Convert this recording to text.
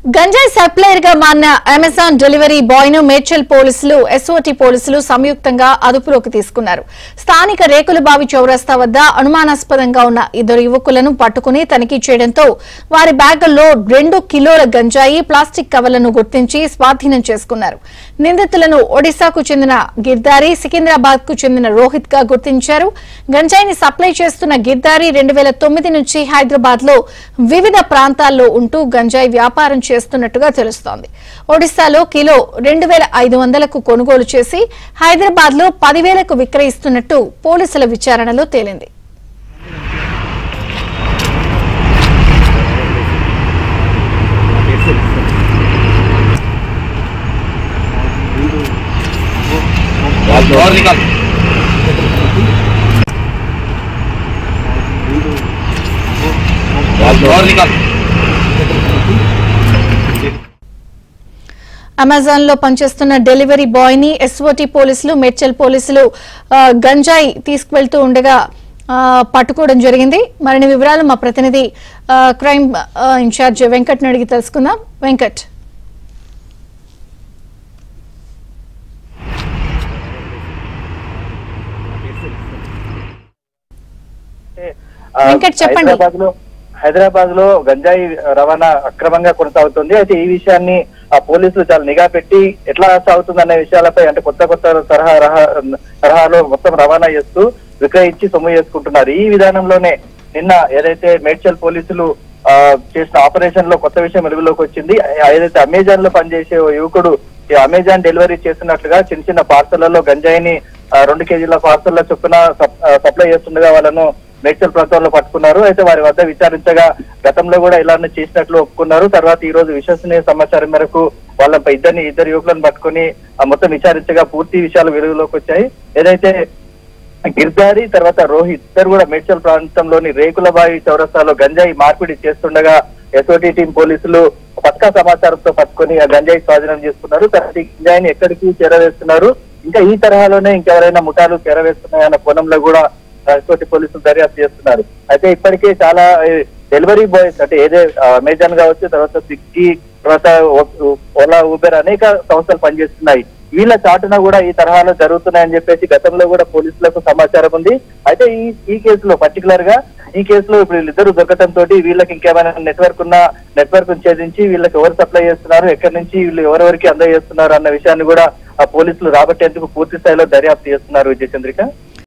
గంజాయి సప్లైయర్ గా మారిన అమెజాన్ డెలివరీ బాయ్ ను మేడ్చల్ పోలీసులు ఎస్ఓటీ పోలీసులు సంయుక్తంగా అదుపులోకి తీసుకున్నారు. స్థానిక రేకులబావి చౌరస్తా వద్ద అనుమానాస్పదంగా ఉన్న ఇద్దరు యువకులను పట్టుకుని తనిఖీ చేయడంతో వారి బ్యాగుల్లో 2 కిలోల గంజాయి ప్లాస్టిక్ కవర్లను గుర్తించి స్వాధీనం చేసుకున్నారు. నిందితులను ఒడిశాకు చెందిన గిర్దారి, సికింద్రాబాద్ కు చెందిన రోహిత్ గా గుర్తించారు. గంజాయిని సప్లై చేస్తున్న గిర్దారి 2009 నుంచి హైదరాబాద్ లో వివిధ ప్రాంతాల్లో ఉంటూ గంజాయి వ్యాపారం చేస్తున్నట్టుగా తెలుస్తోంది. ఒడిశాలో కిలో 2500కు కొనుగోలు చేసి హైదరాబాద్ లో 10,000కు విక్రయిస్తున్నట్టు పోలీసుల విచారణలో తేలింది. అమెజాన్ లో పనిచేస్తున్న డెలివరీ బాయ్ ని ఎస్ఓటీ పోలీసులు, మేడ్చల్ పోలీసులు గంజాయి తీసుకువెళ్తూ ఉండగా పట్టుకోవడం జరిగింది. మరిన్ని వివరాలు మా ప్రతినిధి క్రైమ్ ఇన్ఛార్జ్ వెంకట్ ని అడిగి తెలుసుకుందాం. వెంకట్, చెప్పండి. హైదరాబాద్ లో గంజాయి రవాణా అక్రమంగా కొనసాగుతుంది. అయితే ఈ విషయాన్ని పోలీసులు చాలా నిఘా పెట్టి ఎట్లా సాగుతుంది అనే విషయాలపై, అంటే కొత్త తరహాలో మొత్తం రవాణా చేస్తూ విక్రయించి సొమ్ము చేసుకుంటున్నారు. ఈ విధానంలోనే నిన్న ఏదైతే మేడ్చల్ పోలీసులు చేసిన ఆపరేషన్ లో కొత్త విషయం వెలుగులోకి వచ్చింది. ఏదైతే అమెజాన్ లో పనిచేసే యువకుడు అమెజాన్ డెలివరీ చేస్తున్నట్లుగా చిన్న చిన్న పార్సళ్లలో గంజాయిని 2 కేజీల పార్సళ్ల చొప్పున సప్లై చేస్తుండగా వాళ్ళను మేడ్చల్ ప్రాంతంలో పట్టుకున్నారు. అయితే వారి వద్ద విచారించగా గతంలో కూడా ఇలానే చేసినట్లు ఒప్పుకున్నారు. తర్వాత ఈ రోజు విశ్వసనీయ సమాచారం మేరకు వాళ్ళపై ఇద్దరు యువకులను పట్టుకుని మొత్తం విచారించగా పూర్తి విషయాలు వెలుగులోకి వచ్చాయి. ఏదైతే గిర్దారి తర్వాత రోహిత్ ఇద్దరు కూడా మేడ్చల్ ప్రాంతంలోని రేకులబావి చౌరస్తాలో గంజాయి మార్పిడి చేస్తుండగా ఎస్ఓటీ టీం పోలీసులు పక్కా సమాచారంతో పట్టుకుని ఆ గంజాయి స్వాధీనం చేసుకున్నారు. తర్వాత ఈ గంజాయిని ఎక్కడికి చేరవేస్తున్నారు, ఇంకా ఈ తరహాలోనే ఇంకెవరైనా ముఠాలు చేరవేస్తున్నాయన్న కోణంలో కూడా ఎస్ఓటీ పోలీసులు దర్యాప్తు చేస్తున్నారు. అయితే ఇప్పటికే చాలా డెలివరీ బాయ్స్, అంటే ఏదే అమెజాన్ కావచ్చు, తర్వాత స్విగ్గీ, తర్వాత ఓలా, ఊబర్ అనేక సంస్థలు పనిచేస్తున్నాయి. వీళ్ళ చాటున కూడా ఈ తరహాలో జరుగుతున్నాయని చెప్పేసి గతంలో కూడా పోలీసులకు సమాచారం ఉంది. అయితే ఈ కేసులో పర్టికులర్ గా ఈ కేసులో ఇప్పుడు వీళ్ళిద్దరు దొరకటంతో వీళ్ళకి ఇంకేమైనా నెట్వర్క్ ఛేదించి వీళ్ళకి ఎవరు సప్లై చేస్తున్నారు, ఎక్కడి నుంచి వీళ్ళు ఎవరెవరికి అందజేస్తున్నారు అన్న విషయాన్ని కూడా ఆ పోలీసులు రాబట్టేందుకు పూర్తి స్థాయిలో దర్యాప్తు చేస్తున్నారు. విజయచంద్రిక.